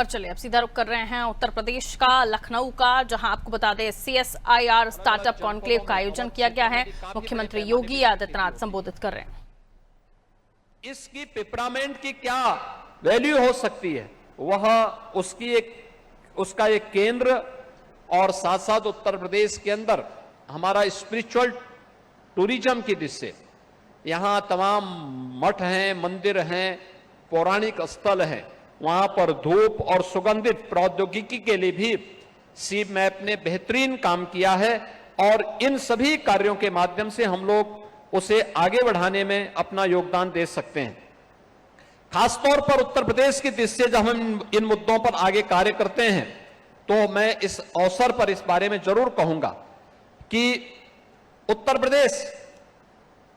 और चलिए अब सीधा रुख कर रहे हैं उत्तर प्रदेश का, लखनऊ का, जहां आपको बता दें CSIR स्टार्टअप कॉन्क्लेव का आयोजन किया गया है। मुख्यमंत्री योगी आदित्यनाथ संबोधित कर रहे हैं। इसकी पिपरामेंट की क्या वैल्यू हो सकती है, वह उसका एक केंद्र और साथ साथ उत्तर प्रदेश के अंदर हमारा स्पिरिचुअल टूरिज्म की दृष्टि से यहां तमाम मठ हैं, मंदिर हैं, पौराणिक स्थल हैं, वहां पर धूप और सुगंधित प्रौद्योगिकी के लिए भी सी मैप ने बेहतरीन काम किया है और इन सभी कार्यों के माध्यम से हम लोग उसे आगे बढ़ाने में अपना योगदान दे सकते हैं। खासतौर पर उत्तर प्रदेश की दृष्टि से जब हम इन मुद्दों पर आगे कार्य करते हैं तो मैं इस अवसर पर इस बारे में जरूर कहूंगा कि उत्तर प्रदेश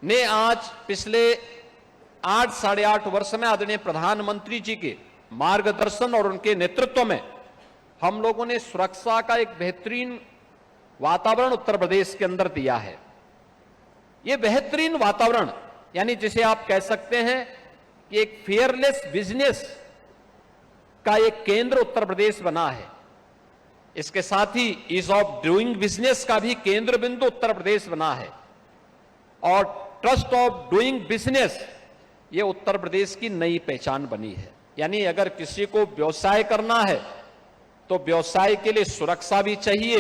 ने आज पिछले 8 साढ़े 8 वर्ष में आदरणीय प्रधानमंत्री जी के मार्गदर्शन और उनके नेतृत्व में हम लोगों ने सुरक्षा का एक बेहतरीन वातावरण उत्तर प्रदेश के अंदर दिया है। यह बेहतरीन वातावरण यानी जिसे आप कह सकते हैं कि एक फेयरलेस बिजनेस का एक केंद्र उत्तर प्रदेश बना है। इसके साथ ही ईज ऑफ डूइंग बिजनेस का भी केंद्र बिंदु उत्तर प्रदेश बना है और ट्रस्ट ऑफ डूइंग बिजनेस ये उत्तर प्रदेश की नई पहचान बनी है। यानी अगर किसी को व्यवसाय करना है तो व्यवसाय के लिए सुरक्षा भी चाहिए,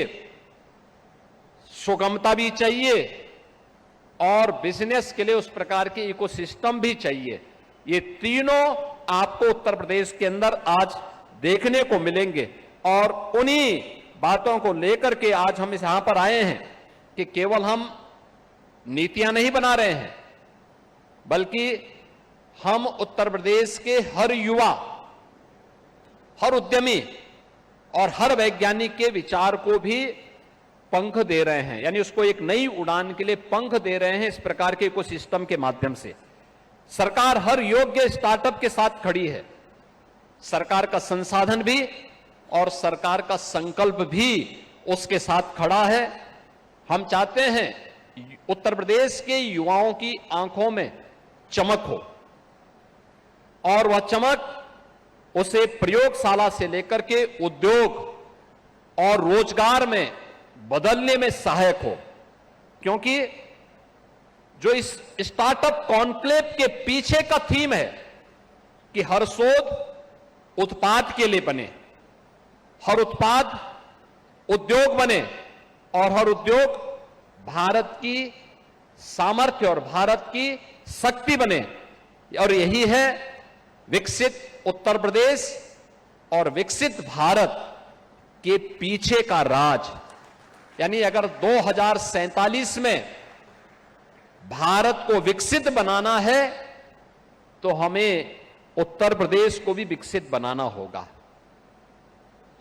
सुगमता भी चाहिए और बिजनेस के लिए उस प्रकार के इकोसिस्टम भी चाहिए। ये तीनों आपको उत्तर प्रदेश के अंदर आज देखने को मिलेंगे और उन्हीं बातों को लेकर के आज हम यहां पर आए हैं कि केवल हम नीतियां नहीं बना रहे हैं बल्कि हम उत्तर प्रदेश के हर युवा, हर उद्यमी और हर वैज्ञानिक के विचार को भी पंख दे रहे हैं, यानी उसको एक नई उड़ान के लिए पंख दे रहे हैं। इस प्रकार के इकोसिस्टम के माध्यम से सरकार हर योग्य स्टार्टअप के साथ खड़ी है। सरकार का संसाधन भी और सरकार का संकल्प भी उसके साथ खड़ा है। हम चाहते हैं उत्तर प्रदेश के युवाओं की आंखों में चमक हो और वह चमक उसे प्रयोगशाला से लेकर के उद्योग और रोजगार में बदलने में सहायक हो, क्योंकि जो इस स्टार्टअप कॉन्क्लेव के पीछे का थीम है कि हर शोध उत्पाद के लिए बने, हर उत्पाद उद्योग बने और हर उद्योग भारत की सामर्थ्य और भारत की शक्ति बने। और यही है विकसित उत्तर प्रदेश और विकसित भारत के पीछे का राज। यानी अगर 2047 में भारत को विकसित बनाना है तो हमें उत्तर प्रदेश को भी विकसित बनाना होगा,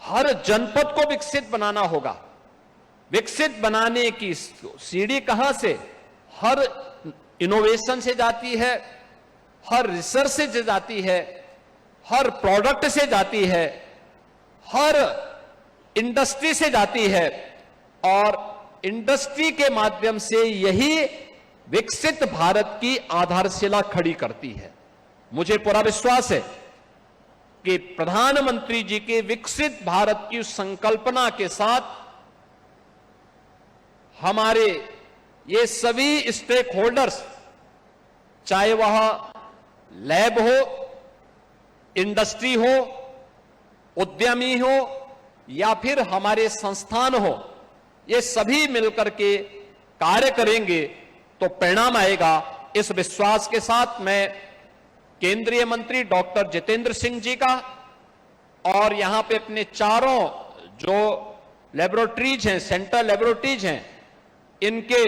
हर जनपद को विकसित बनाना होगा। विकसित बनाने की सीढ़ी कहां से? हर इनोवेशन से जाती है, हर रिसर्च से जाती है, हर प्रोडक्ट से जाती है, हर इंडस्ट्री से जाती है और इंडस्ट्री के माध्यम से यही विकसित भारत की आधारशिला खड़ी करती है। मुझे पूरा विश्वास है कि प्रधानमंत्री जी के विकसित भारत की संकल्पना के साथ हमारे ये सभी स्टेक होल्डर्स, चाहे वह लैब हो, इंडस्ट्री हो, उद्यमी हो या फिर हमारे संस्थान हो, ये सभी मिलकर के कार्य करेंगे तो परिणाम आएगा। इस विश्वास के साथ मैं केंद्रीय मंत्री डॉक्टर जितेंद्र सिंह जी का और यहां पे अपने चारों जो लेबोरेटरीज हैं, सेंट्रल लेबोरेटरीज हैं, इनके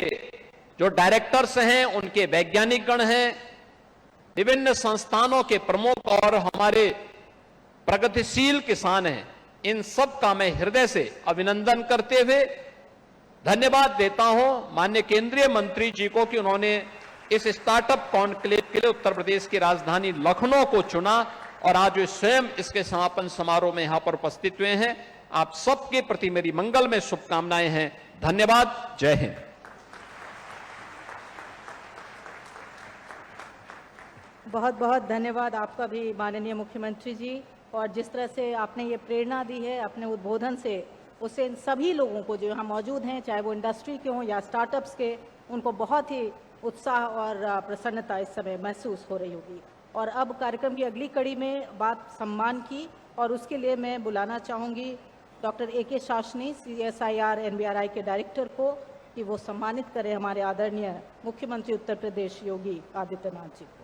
जो डायरेक्टर्स हैं, उनके वैज्ञानिक गण हैं, विभिन्न संस्थानों के प्रमुख और हमारे प्रगतिशील किसान हैं, इन सब का मैं हृदय से अभिनंदन करते हुए धन्यवाद देता हूं माननीय केंद्रीय मंत्री जी को कि उन्होंने इस स्टार्टअप कॉन्क्लेव के लिए उत्तर प्रदेश की राजधानी लखनऊ को चुना और आज वे स्वयं इसके समापन समारोह में यहां पर उपस्थित हुए हैं। आप सबके प्रति मेरी मंगल में शुभकामनाएं हैं। धन्यवाद। जय हिंद। बहुत बहुत धन्यवाद आपका भी माननीय मुख्यमंत्री जी। और जिस तरह से आपने ये प्रेरणा दी है अपने उद्बोधन से, उससे इन सभी लोगों को जो यहाँ मौजूद हैं, चाहे वो इंडस्ट्री के हों या स्टार्टअप्स के, उनको बहुत ही उत्साह और प्रसन्नता इस समय महसूस हो रही होगी। और अब कार्यक्रम की अगली कड़ी में बात सम्मान की, और उसके लिए मैं बुलाना चाहूँगी doctor AK Shasni, CSIR NBRI के डायरेक्टर को, कि वो सम्मानित करें हमारे आदरणीय मुख्यमंत्री उत्तर प्रदेश योगी आदित्यनाथ जी को।